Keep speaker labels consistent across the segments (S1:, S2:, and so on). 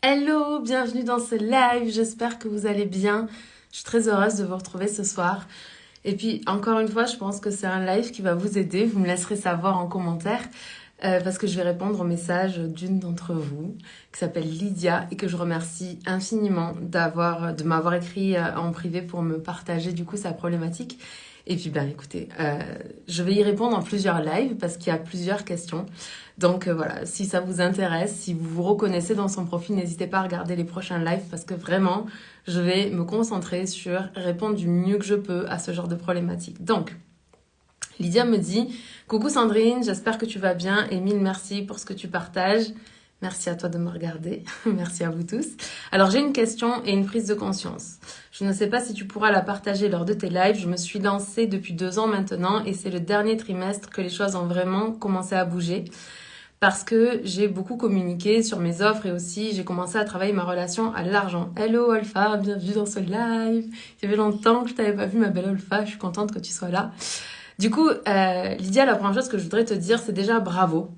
S1: Hello, bienvenue dans ce live, j'espère que vous allez bien. Je suis très heureuse de vous retrouver ce soir. Et puis, encore une fois, je pense que c'est un live qui va vous aider. Vous me laisserez savoir en commentaire parce que je vais répondre au message d'une d'entre vous qui s'appelle Lydia et que je remercie infiniment de m'avoir écrit en privé pour me partager du coup sa problématique. Et puis, ben écoutez, je vais y répondre en plusieurs lives parce qu'il y a plusieurs questions. Donc voilà, si ça vous intéresse, si vous vous reconnaissez dans son profil, n'hésitez pas à regarder les prochains lives parce que vraiment, je vais me concentrer sur répondre du mieux que je peux à ce genre de problématique. Donc, Lydia me dit « Coucou Sandrine, j'espère que tu vas bien. Émile, merci pour ce que tu partages. Merci à toi de me regarder. Merci à vous tous. Alors, j'ai une question et une prise de conscience. Je ne sais pas si tu pourras la partager lors de tes lives. Je me suis lancée depuis 2 ans maintenant et c'est le dernier trimestre que les choses ont vraiment commencé à bouger. Parce que j'ai beaucoup communiqué sur mes offres et aussi j'ai commencé à travailler ma relation à l'argent. Hello Alpha, bienvenue dans ce live. Il y avait longtemps que je t'avais pas vu ma belle Alpha, je suis contente que tu sois là. Du coup, Lydia, la première chose que je voudrais te dire, c'est déjà bravo.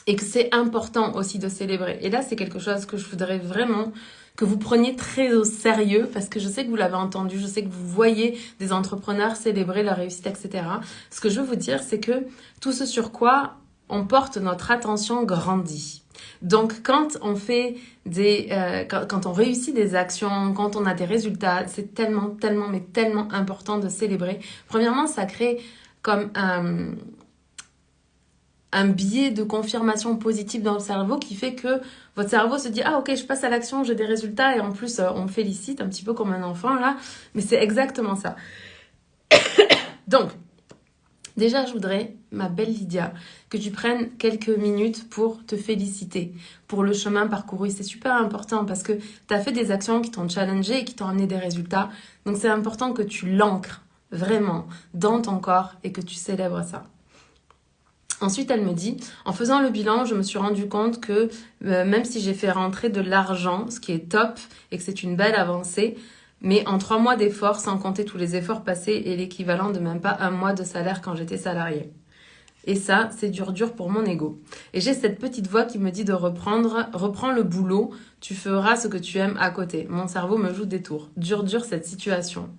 S1: Et que c'est important aussi de célébrer. Et là, c'est quelque chose que je voudrais vraiment que vous preniez très au sérieux parce que je sais que vous l'avez entendu, je sais que vous voyez des entrepreneurs célébrer leur réussite, etc. Ce que je veux vous dire, c'est que tout ce sur quoi on porte notre attention grandit. Donc, quand on fait quand on réussit des actions, quand on a des résultats, c'est tellement, tellement, mais tellement important de célébrer. Premièrement, ça crée comme un biais de confirmation positive dans le cerveau qui fait que votre cerveau se dit « Ah ok, je passe à l'action, j'ai des résultats » et en plus, on me félicite un petit peu comme un enfant là. Mais c'est exactement ça. Donc, déjà, je voudrais, ma belle Lydia, que tu prennes quelques minutes pour te féliciter pour le chemin parcouru. C'est super important parce que tu as fait des actions qui t'ont challengé et qui t'ont amené des résultats. Donc, c'est important que tu l'ancres vraiment dans ton corps et que tu célèbres ça. Ensuite, elle me dit, en faisant le bilan, je me suis rendu compte que même si j'ai fait rentrer de l'argent, ce qui est top et que c'est une belle avancée, mais en 3 mois d'efforts, sans compter tous les efforts passés et l'équivalent de même pas 1 mois de salaire quand j'étais salariée. Et ça, c'est dur pour mon ego. Et j'ai cette petite voix qui me dit de reprends le boulot, tu feras ce que tu aimes à côté. Mon cerveau me joue des tours. Dur cette situation.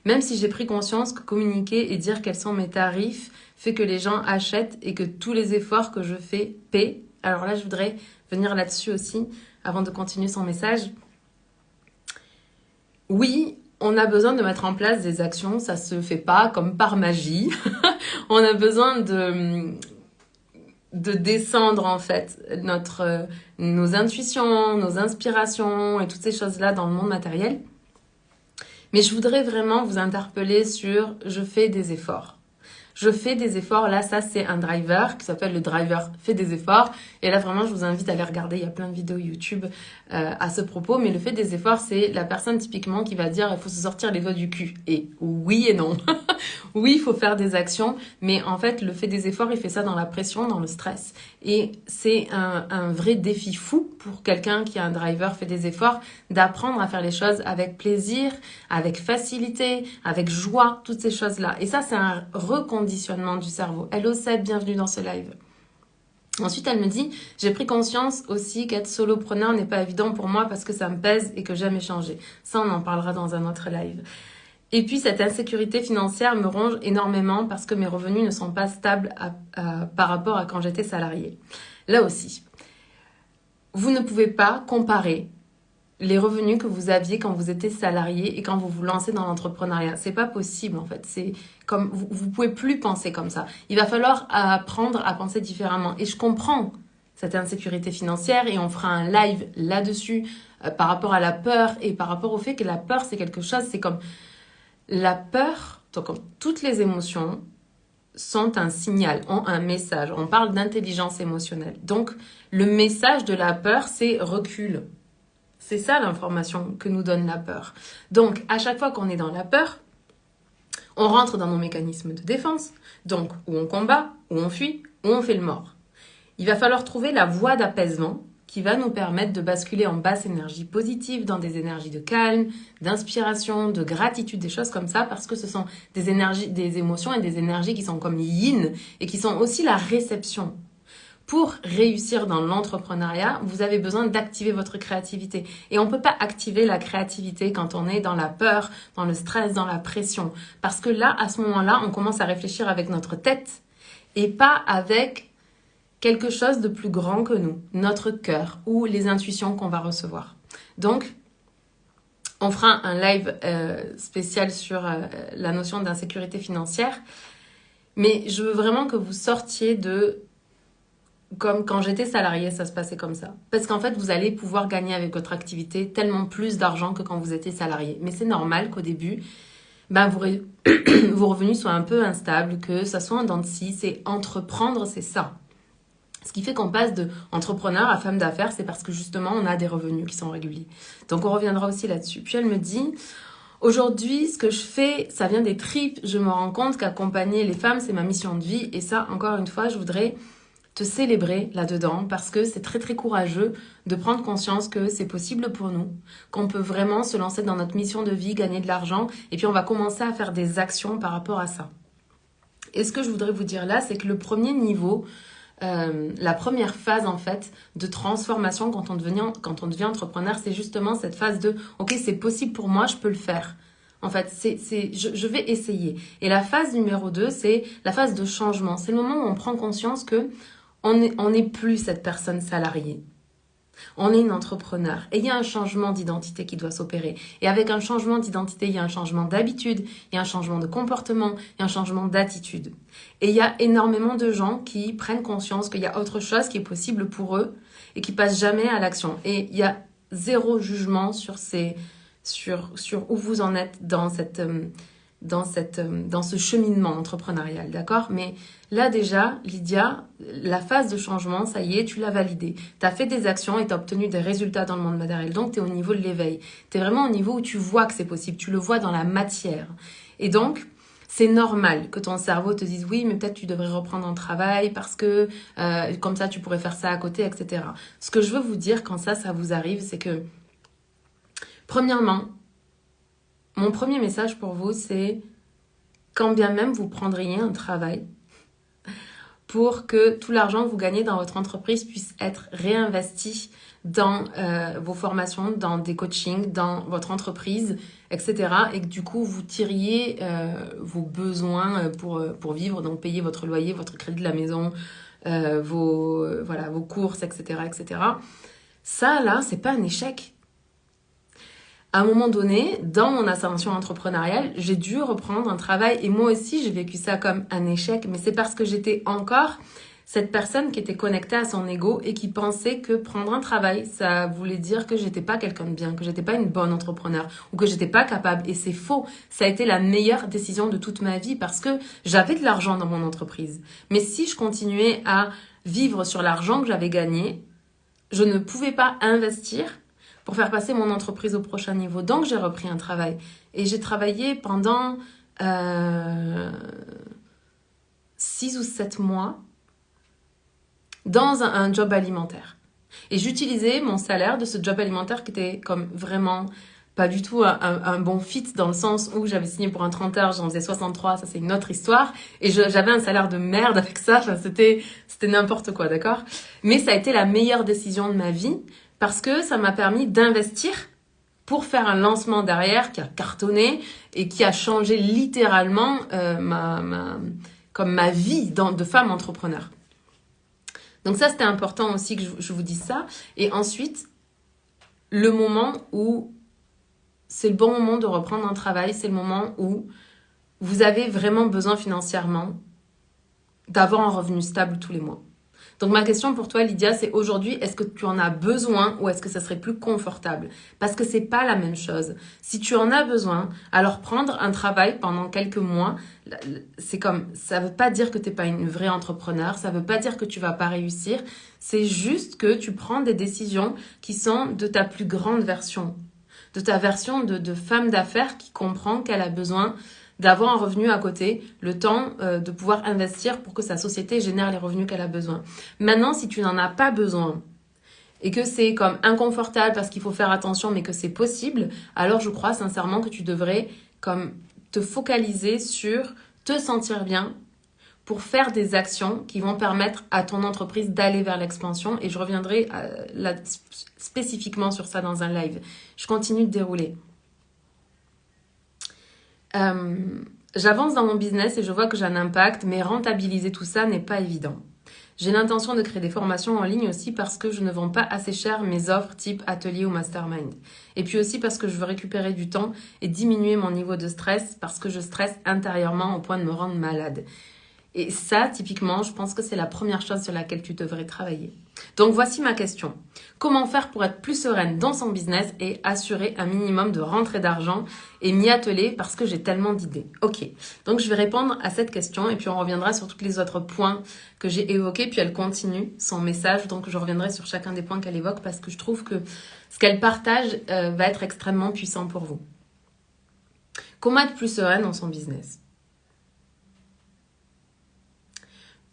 S1: Même si j'ai pris conscience que communiquer et dire quels sont mes tarifs fait que les gens achètent et que tous les efforts que je fais paient. Alors là, je voudrais venir là-dessus aussi, avant de continuer son message. Oui, on a besoin de mettre en place des actions, ça se fait pas comme par magie. On a besoin de descendre en fait nos intuitions, nos inspirations et toutes ces choses-là dans le monde matériel. Mais je voudrais vraiment vous interpeller sur « je fais des efforts ». Je fais des efforts, là ça c'est un driver qui s'appelle le driver fait des efforts et là vraiment je vous invite à aller regarder, il y a plein de vidéos YouTube à ce propos, mais le fait des efforts c'est la personne typiquement qui va dire il faut se sortir les doigts du cul et oui et non. Oui, il faut faire des actions, mais en fait le fait des efforts il fait ça dans la pression, dans le stress et c'est un vrai défi fou pour quelqu'un qui a un driver fait des efforts d'apprendre à faire les choses avec plaisir, avec facilité, avec joie, toutes ces choses-là. Et ça, c'est un reconditionnement du cerveau. Hello Seb, bienvenue dans ce live. Ensuite, elle me dit, j'ai pris conscience aussi qu'être solopreneur n'est pas évident pour moi parce que ça me pèse et que j'aime échanger. Ça, on en parlera dans un autre live. Et puis, cette insécurité financière me ronge énormément parce que mes revenus ne sont pas stables par rapport à quand j'étais salariée. Là aussi, vous ne pouvez pas comparer les revenus que vous aviez quand vous étiez salarié et quand vous vous lancez dans l'entrepreneuriat. C'est pas possible en fait. C'est comme vous pouvez plus penser comme ça. Il va falloir apprendre à penser différemment. Et je comprends cette insécurité financière et on fera un live là-dessus par rapport à la peur et par rapport au fait que la peur c'est quelque chose. C'est comme la peur, donc comme toutes les émotions sont un signal, ont un message. On parle d'intelligence émotionnelle. Donc le message de la peur c'est recule. C'est ça l'information que nous donne la peur. Donc, à chaque fois qu'on est dans la peur, on rentre dans nos mécanismes de défense, donc où on combat, où on fuit, où on fait le mort. Il va falloir trouver la voie d'apaisement qui va nous permettre de basculer en basse énergie positive, dans des énergies de calme, d'inspiration, de gratitude, des choses comme ça, parce que ce sont des émotions et des énergies qui sont comme yin et qui sont aussi la réception. Pour réussir dans l'entrepreneuriat, vous avez besoin d'activer votre créativité. Et on ne peut pas activer la créativité quand on est dans la peur, dans le stress, dans la pression. Parce que là, à ce moment-là, on commence à réfléchir avec notre tête et pas avec quelque chose de plus grand que nous, notre cœur ou les intuitions qu'on va recevoir. Donc, on fera un live spécial sur la notion d'insécurité financière. Mais je veux vraiment que vous sortiez de... Comme quand j'étais salariée, ça se passait comme ça. Parce qu'en fait, vous allez pouvoir gagner avec votre activité tellement plus d'argent que quand vous étiez salarié. Mais c'est normal qu'au début, vos revenus soient un peu instables, que ça soit en dents de scie. C'est entreprendre, c'est ça. Ce qui fait qu'on passe de entrepreneur à femme d'affaires, c'est parce que justement, on a des revenus qui sont réguliers. Donc, on reviendra aussi là-dessus. Puis elle me dit... Aujourd'hui, ce que je fais, ça vient des tripes. Je me rends compte qu'accompagner les femmes, c'est ma mission de vie. Et ça, encore une fois, je voudrais te célébrer là-dedans parce que c'est très, très courageux de prendre conscience que c'est possible pour nous, qu'on peut vraiment se lancer dans notre mission de vie, gagner de l'argent. Et puis, on va commencer à faire des actions par rapport à ça. Et ce que je voudrais vous dire là, c'est que le premier niveau... la première phase en fait de transformation quand on devient entrepreneur, c'est justement cette phase de ok, c'est possible pour moi, je peux le faire. En fait, je vais essayer. Et la phase numéro 2, c'est la phase de changement. C'est le moment où on prend conscience que on n'est plus cette personne salariée. On est une entrepreneur et il y a un changement d'identité qui doit s'opérer. Et avec un changement d'identité, il y a un changement d'habitude, il y a un changement de comportement, il y a un changement d'attitude. Et il y a énormément de gens qui prennent conscience qu'il y a autre chose qui est possible pour eux et qui passent jamais à l'action. Et il y a zéro jugement sur où vous en êtes dans ce cheminement entrepreneurial, d'accord? Mais là déjà, Lydia, la phase de changement, ça y est, tu l'as validée. Tu as fait des actions et tu as obtenu des résultats dans le monde matériel. Donc, tu es au niveau de l'éveil. Tu es vraiment au niveau où tu vois que c'est possible. Tu le vois dans la matière. Et donc, c'est normal que ton cerveau te dise oui, mais peut-être tu devrais reprendre un travail parce que comme ça, tu pourrais faire ça à côté, etc. Ce que je veux vous dire quand ça vous arrive, c'est que, premièrement, mon premier message pour vous, c'est quand bien même vous prendriez un travail pour que tout l'argent que vous gagnez dans votre entreprise puisse être réinvesti dans vos formations, dans des coachings, dans votre entreprise, etc. Et que du coup, vous tiriez vos besoins pour vivre, donc payer votre loyer, votre crédit de la maison, vos courses, etc., etc. Ça, là, c'est pas un échec. À un moment donné, dans mon ascension entrepreneuriale, j'ai dû reprendre un travail et moi aussi, j'ai vécu ça comme un échec, mais c'est parce que j'étais encore cette personne qui était connectée à son ego et qui pensait que prendre un travail, ça voulait dire que j'étais pas quelqu'un de bien, que j'étais pas une bonne entrepreneur ou que j'étais pas capable. Et c'est faux. Ça a été la meilleure décision de toute ma vie parce que j'avais de l'argent dans mon entreprise. Mais si je continuais à vivre sur l'argent que j'avais gagné, je ne pouvais pas investir pour faire passer mon entreprise au prochain niveau. Donc, j'ai repris un travail. Et j'ai travaillé pendant 6 ou 7 mois dans un job alimentaire. Et j'utilisais mon salaire de ce job alimentaire qui était comme vraiment pas du tout un bon fit dans le sens où j'avais signé pour un 30 heures, j'en faisais 63, ça c'est une autre histoire. Et j'avais un salaire de merde avec ça, enfin, c'était n'importe quoi, d'accord? Mais ça a été la meilleure décision de ma vie parce que ça m'a permis d'investir pour faire un lancement derrière qui a cartonné et qui a changé littéralement ma vie de femme entrepreneur. Donc ça, c'était important aussi que je vous dise ça. Et ensuite, le moment où c'est le bon moment de reprendre un travail, c'est le moment où vous avez vraiment besoin financièrement d'avoir un revenu stable tous les mois. Donc ma question pour toi, Lydia, c'est aujourd'hui, est-ce que tu en as besoin ou est-ce que ça serait plus confortable? Parce que c'est pas la même chose. Si tu en as besoin, alors prendre un travail pendant quelques mois, c'est comme, ça veut pas dire que t'es pas une vraie entrepreneur, ça veut pas dire que tu vas pas réussir, c'est juste que tu prends des décisions qui sont de ta plus grande version, de ta version de femme d'affaires qui comprend qu'elle a besoin d'avoir un revenu à côté, le temps de pouvoir investir pour que sa société génère les revenus qu'elle a besoin. Maintenant, si tu n'en as pas besoin et que c'est comme inconfortable parce qu'il faut faire attention mais que c'est possible, alors je crois sincèrement que tu devrais comme te focaliser sur te sentir bien pour faire des actions qui vont permettre à ton entreprise d'aller vers l'expansion. Et je reviendrai là, spécifiquement sur ça dans un live. Je continue de dérouler. J'avance dans mon business et je vois que j'ai un impact, mais rentabiliser tout ça n'est pas évident. J'ai l'intention de créer des formations en ligne aussi parce que je ne vends pas assez cher mes offres type atelier ou mastermind. Et puis aussi parce que je veux récupérer du temps et diminuer mon niveau de stress parce que je stresse intérieurement au point de me rendre malade. Et ça, typiquement, je pense que c'est la première chose sur laquelle tu devrais travailler. Donc voici ma question. Comment faire pour être plus sereine dans son business et assurer un minimum de rentrée d'argent et m'y atteler parce que j'ai tellement d'idées? Ok, donc je vais répondre à cette question et puis on reviendra sur tous les autres points que j'ai évoqués. Puis elle continue son message, donc je reviendrai sur chacun des points qu'elle évoque parce que je trouve que ce qu'elle partage va être extrêmement puissant pour vous. Comment être plus sereine dans son business?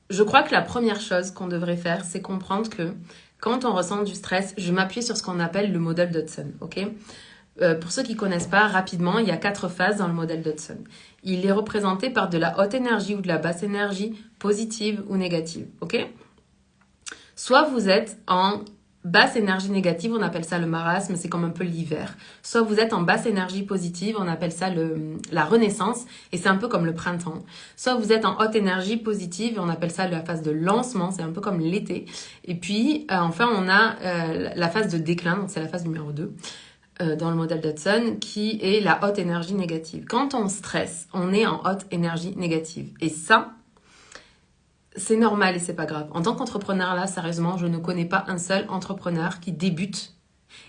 S1: Je crois que la première chose qu'on devrait faire, c'est comprendre que quand on ressent du stress, je m'appuie sur ce qu'on appelle le modèle d'Hudson, ok? Pour ceux qui ne connaissent pas, rapidement, il y a 4 phases dans le modèle d'Hudson. Il est représenté par de la haute énergie ou de la basse énergie, positive ou négative, ok? Soit vous êtes en basse énergie négative, on appelle ça le marasme, c'est comme un peu l'hiver. Soit vous êtes en basse énergie positive, on appelle ça la renaissance, et c'est un peu comme le printemps. Soit vous êtes en haute énergie positive, on appelle ça la phase de lancement, c'est un peu comme l'été. Et puis, enfin, on a la phase de déclin, donc c'est la phase numéro 2 dans le modèle d'Hudson, qui est la haute énergie négative. Quand on stresse, on est en haute énergie négative. Et ça, c'est normal et c'est pas grave. En tant qu'entrepreneur, là, sérieusement, je ne connais pas un seul entrepreneur qui débute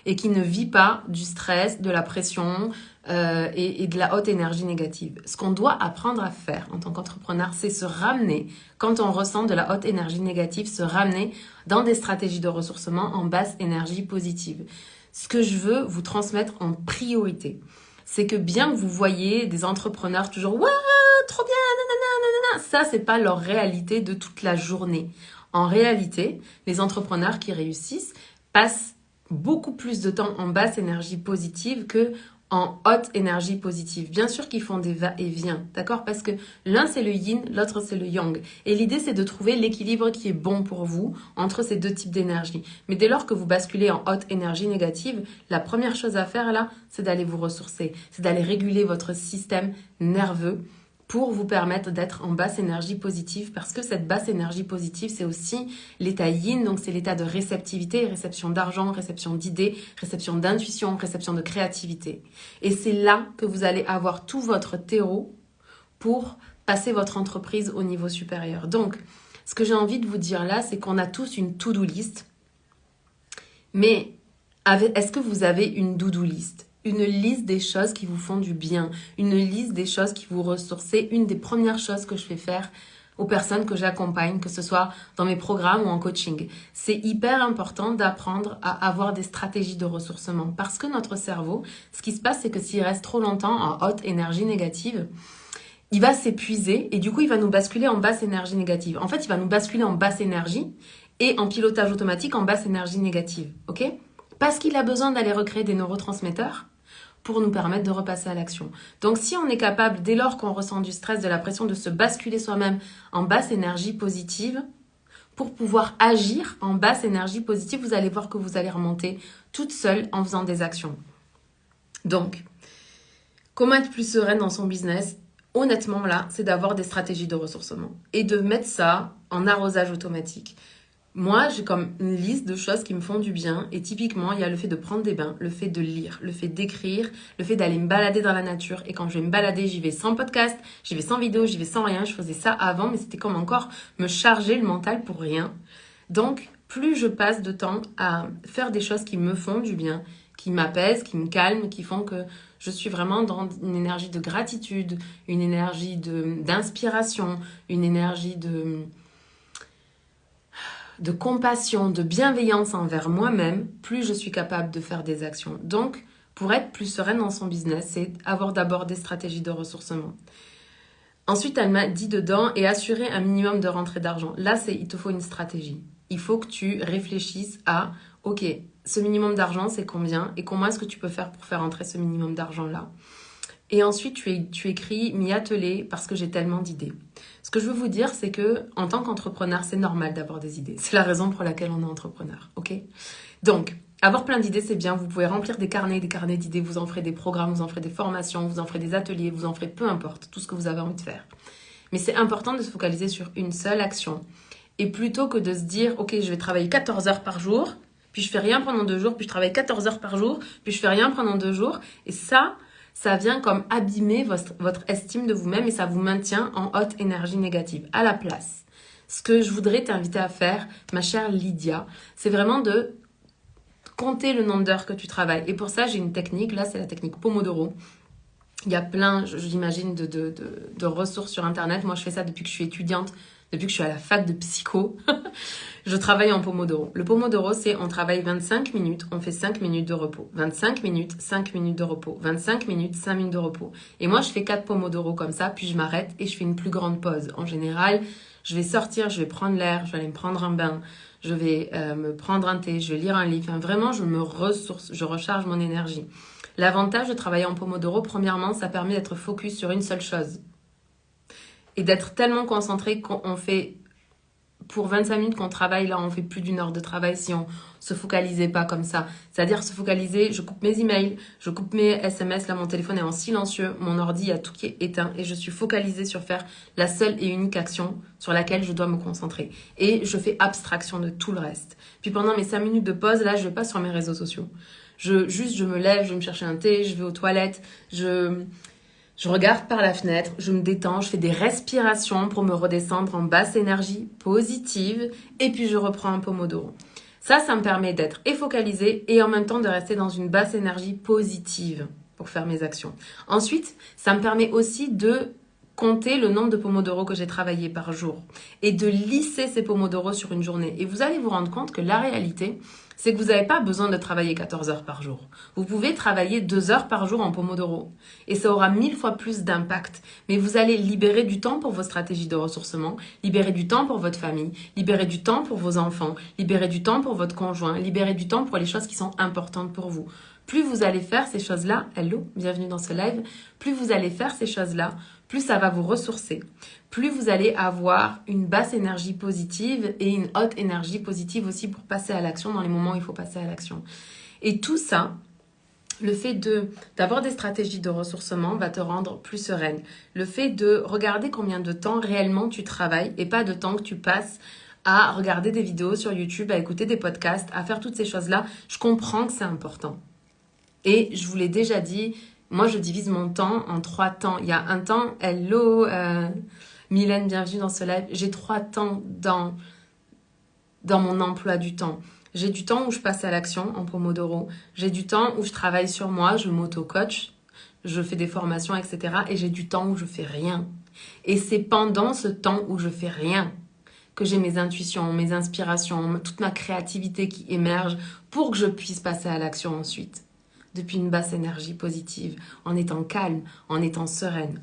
S1: et qui ne vit pas du stress, de la pression et de la haute énergie négative. Ce qu'on doit apprendre à faire en tant qu'entrepreneur, c'est se ramener, quand on ressent de la haute énergie négative, se ramener dans des stratégies de ressourcement en basse énergie positive. Ce que je veux vous transmettre en priorité, c'est que bien que vous voyez des entrepreneurs toujours « Waouh, trop bien, nanana, nanana », ça, c'est pas leur réalité de toute la journée. En réalité, les entrepreneurs qui réussissent passent beaucoup plus de temps en basse énergie positive que en haute énergie positive. Bien sûr qu'ils font des va-et-vient, d'accord? Parce que l'un c'est le yin, l'autre c'est le yang. Et l'idée c'est de trouver l'équilibre qui est bon pour vous entre ces deux types d'énergie. Mais dès lors que vous basculez en haute énergie négative, la première chose à faire là, c'est d'aller vous ressourcer, c'est d'aller réguler votre système nerveux pour vous permettre d'être en basse énergie positive, parce que cette basse énergie positive, c'est aussi l'état yin, donc c'est l'état de réceptivité, réception d'argent, réception d'idées, réception d'intuition, réception de créativité. Et c'est là que vous allez avoir tout votre terreau pour passer votre entreprise au niveau supérieur. Donc, ce que j'ai envie de vous dire là, c'est qu'on a tous une to-do list, mais est-ce que vous avez une do-do list ? Une liste des choses qui vous font du bien, une liste des choses qui vous ressourcent. C'est une des premières choses que je fais faire aux personnes que j'accompagne, que ce soit dans mes programmes ou en coaching. C'est hyper important d'apprendre à avoir des stratégies de ressourcement parce que notre cerveau, ce qui se passe, c'est que s'il reste trop longtemps en haute énergie négative, il va s'épuiser et du coup, il va nous basculer en basse énergie négative. En fait, il va nous basculer en basse énergie et en pilotage automatique en basse énergie négative, ok ? Parce qu'il a besoin d'aller recréer des neurotransmetteurs pour nous permettre de repasser à l'action. Donc, si on est capable, dès lors qu'on ressent du stress, de la pression, de se basculer soi-même en basse énergie positive, pour pouvoir agir en basse énergie positive, vous allez voir que vous allez remonter toute seule en faisant des actions. Donc, comment être plus sereine dans son business ? Honnêtement, là, c'est d'avoir des stratégies de ressourcement et de mettre ça en arrosage automatique. Moi, j'ai comme une liste de choses qui me font du bien. Et typiquement, il y a le fait de prendre des bains, le fait de lire, le fait d'écrire, le fait d'aller me balader dans la nature. Et quand je vais me balader, j'y vais sans podcast, j'y vais sans vidéo, j'y vais sans rien. Je faisais ça avant, mais c'était comme encore me charger le mental pour rien. Donc, plus je passe de temps à faire des choses qui me font du bien, qui m'apaisent, qui me calment, qui font que je suis vraiment dans une énergie de gratitude, une énergie d'inspiration, une énergie de compassion, de bienveillance envers moi-même, plus je suis capable de faire des actions. Donc, pour être plus sereine dans son business, c'est avoir d'abord des stratégies de ressourcement. Ensuite, elle m'a dit dedans, et assurer un minimum de rentrée d'argent. Là, il te faut une stratégie. Il faut que tu réfléchisses à, ok, ce minimum d'argent, c'est combien ? Et comment est-ce que tu peux faire pour faire entrer ce minimum d'argent-là ? Et ensuite, tu écris m'y atteler parce que j'ai tellement d'idées. Ce que je veux vous dire, c'est que en tant qu'entrepreneur, c'est normal d'avoir des idées. C'est la raison pour laquelle on est entrepreneur, ok? Donc, avoir plein d'idées, c'est bien. Vous pouvez remplir des carnets d'idées. Vous en ferez des programmes, vous en ferez des formations, vous en ferez des ateliers, vous en ferez peu importe, tout ce que vous avez envie de faire. Mais c'est important de se focaliser sur une seule action. Et plutôt que de se dire, ok, je vais travailler 14 heures par jour, puis je fais rien pendant 2 jours, puis je travaille 14 heures par jour, puis je fais rien pendant 2 jours. Et ça vient comme abîmer votre estime de vous-même et ça vous maintient en haute énergie négative. À la place, ce que je voudrais t'inviter à faire, ma chère Lydia, c'est vraiment de compter le nombre d'heures que tu travailles. Et pour ça, j'ai une technique. Là, c'est la technique Pomodoro. Il y a plein, j'imagine, de ressources sur Internet. Moi, je fais ça depuis que je suis étudiante, depuis que je suis à la fac de psycho. Je travaille en Pomodoro. Le Pomodoro, c'est on travaille 25 minutes, on fait 5 minutes de repos. 25 minutes, 5 minutes de repos. 25 minutes, 5 minutes de repos. Et moi, je fais 4 Pomodoro comme ça, puis je m'arrête et je fais une plus grande pause. En général, je vais sortir, je vais prendre l'air, je vais aller me prendre un bain, je vais me prendre un thé, je vais lire un livre. Enfin, vraiment, je me ressource, je recharge mon énergie. L'avantage de travailler en Pomodoro, premièrement, ça permet d'être focus sur une seule chose. Et d'être tellement concentré qu'on fait... Pour 25 minutes qu'on travaille, là, on fait plus d'1 heure de travail si on se focalisait pas comme ça. C'est-à-dire se focaliser, je coupe mes emails, je coupe mes SMS, là, mon téléphone est en silencieux, mon ordi, il y a tout qui est éteint et je suis focalisée sur faire la seule et unique action sur laquelle je dois me concentrer. Et je fais abstraction de tout le reste. Puis pendant mes 5 minutes de pause, là, je vais pas sur mes réseaux sociaux. Je me lève, je vais me chercher un thé, je vais aux toilettes, je regarde par la fenêtre, je me détends, je fais des respirations pour me redescendre en basse énergie positive et puis je reprends un Pomodoro. Ça me permet d'être focalisée et en même temps de rester dans une basse énergie positive pour faire mes actions. Ensuite, ça me permet aussi de compter le nombre de Pomodoro que j'ai travaillé par jour et de lisser ces Pomodoro sur une journée. Et vous allez vous rendre compte que la réalité, c'est que vous n'avez pas besoin de travailler 14 heures par jour. Vous pouvez travailler 2 heures par jour en Pomodoro et ça aura 1000 fois plus d'impact. Mais vous allez libérer du temps pour vos stratégies de ressourcement, libérer du temps pour votre famille, libérer du temps pour vos enfants, libérer du temps pour votre conjoint, libérer du temps pour les choses qui sont importantes pour vous. Plus vous allez faire ces choses-là, hello, bienvenue dans ce live, plus vous allez faire ces choses-là, plus ça va vous ressourcer, plus vous allez avoir une basse énergie positive et une haute énergie positive aussi pour passer à l'action dans les moments où il faut passer à l'action. Et tout ça, le fait d'avoir des stratégies de ressourcement va te rendre plus sereine. Le fait de regarder combien de temps réellement tu travailles et pas de temps que tu passes à regarder des vidéos sur YouTube, à écouter des podcasts, à faire toutes ces choses-là, je comprends que c'est important. Et je vous l'ai déjà dit, moi je divise mon temps en 3 temps. Il y a un temps, hello Mylène, bienvenue dans ce live. J'ai 3 temps dans mon emploi du temps. J'ai du temps où je passe à l'action en Pomodoro. J'ai du temps où je travaille sur moi, je m'auto-coach, je fais des formations, etc. Et j'ai du temps où je fais rien. Et c'est pendant ce temps où je fais rien que j'ai mes intuitions, mes inspirations, toute ma créativité qui émerge pour que je puisse passer à l'action ensuite. Depuis une basse énergie positive, en étant calme, en étant sereine.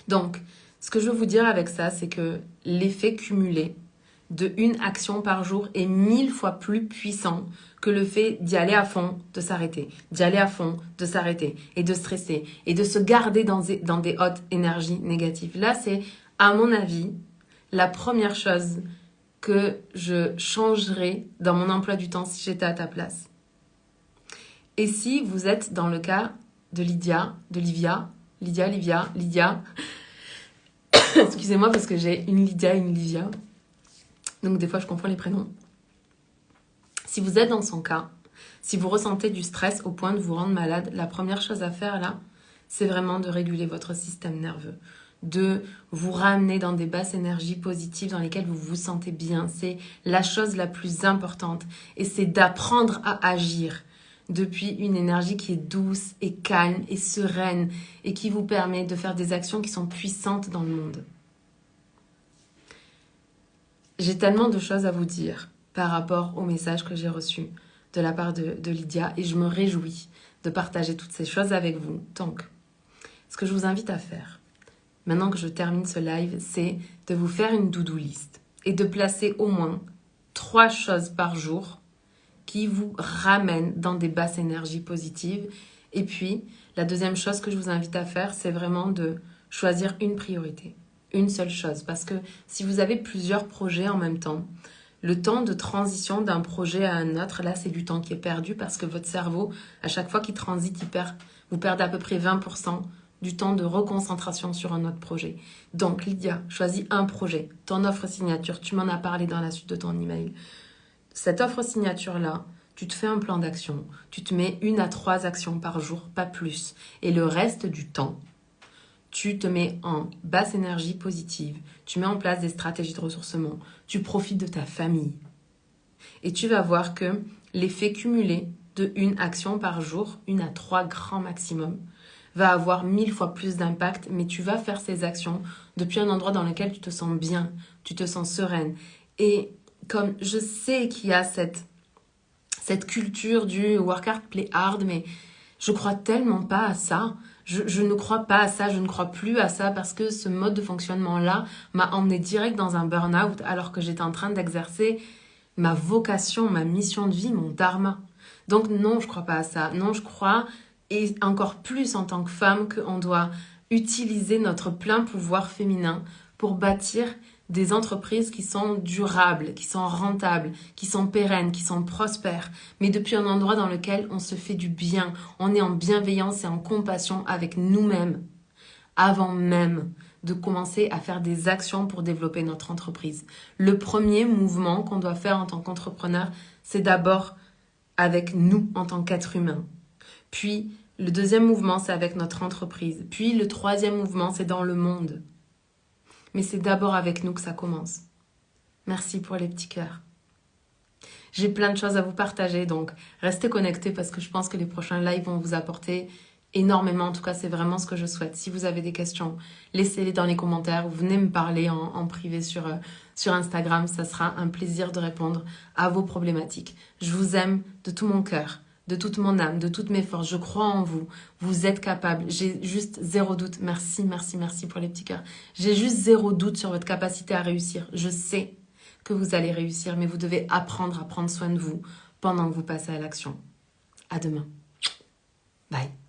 S1: Donc, ce que je veux vous dire avec ça, c'est que l'effet cumulé de une action par jour est 1000 fois plus puissant que le fait d'y aller à fond, de s'arrêter, d'y aller à fond, de s'arrêter et de stresser et de se garder dans des hautes énergies négatives. Là, c'est, à mon avis, la première chose que je changerais dans mon emploi du temps si j'étais à ta place. Et si vous êtes dans le cas de Lydia, excusez-moi parce que j'ai une Lydia et une Livia, donc des fois je confonds les prénoms. Si vous êtes dans son cas, si vous ressentez du stress au point de vous rendre malade, la première chose à faire là, c'est vraiment de réguler votre système nerveux, de vous ramener dans des basses énergies positives dans lesquelles vous vous sentez bien. C'est la chose la plus importante et c'est d'apprendre à agir depuis une énergie qui est douce et calme et sereine et qui vous permet de faire des actions qui sont puissantes dans le monde. J'ai tellement de choses à vous dire par rapport au message que j'ai reçu de la part de Lydia et je me réjouis de partager toutes ces choses avec vous. Donc, ce que je vous invite à faire, maintenant que je termine ce live, c'est de vous faire une to-do list et de placer au moins 3 choses par jour qui vous ramènent dans des basses énergies positives Et puis, la deuxième chose que je vous invite à faire, c'est vraiment de choisir une priorité, une seule chose. Parce que si vous avez plusieurs projets en même temps, le temps de transition d'un projet à un autre, là, c'est du temps qui est perdu parce que votre cerveau, à chaque fois qu'il transite, vous perdez à peu près 20% du temps de reconcentration sur un autre projet. Donc, Lydia, choisis un projet, ton offre signature, tu m'en as parlé dans la suite de ton email. Cette offre signature-là, tu te fais un plan d'action, tu te mets 1 à 3 actions par jour, pas plus. Et le reste du temps, tu te mets en basse énergie positive, tu mets en place des stratégies de ressourcement, tu profites de ta famille. Et tu vas voir que l'effet cumulé de 1 action par jour, 1 à 3 grands maximum, va avoir 1000 fois plus d'impact, mais tu vas faire ces actions depuis un endroit dans lequel tu te sens bien, tu te sens sereine. Et comme je sais qu'il y a cette culture du work hard, play hard, mais je crois tellement pas à ça. Je ne crois pas à ça, je ne crois plus à ça parce que ce mode de fonctionnement-là m'a emmené direct dans un burn-out alors que j'étais en train d'exercer ma vocation, ma mission de vie, mon dharma. Donc non, je crois pas à ça. Non, je crois, et encore plus en tant que femme, qu'on doit utiliser notre plein pouvoir féminin pour bâtir des entreprises qui sont durables, qui sont rentables, qui sont pérennes, qui sont prospères, mais depuis un endroit dans lequel on se fait du bien, on est en bienveillance et en compassion avec nous-mêmes, avant même de commencer à faire des actions pour développer notre entreprise. Le premier mouvement qu'on doit faire en tant qu'entrepreneur, c'est d'abord avec nous en tant qu'être humain. Puis, le deuxième mouvement, c'est avec notre entreprise. Puis, le troisième mouvement, c'est dans le monde. Mais c'est d'abord avec nous que ça commence. Merci pour les petits cœurs. J'ai plein de choses à vous partager, donc restez connectés parce que je pense que les prochains lives vont vous apporter énormément. En tout cas, c'est vraiment ce que je souhaite. Si vous avez des questions, laissez-les dans les commentaires ou venez me parler en privé sur Instagram. Ça sera un plaisir de répondre à vos problématiques. Je vous aime de tout mon cœur, de toute mon âme, de toutes mes forces. Je crois en vous. Vous êtes capables. J'ai juste zéro doute. Merci, merci, merci pour les petits cœurs. J'ai juste zéro doute sur votre capacité à réussir. Je sais que vous allez réussir, mais vous devez apprendre à prendre soin de vous pendant que vous passez à l'action. À demain. Bye.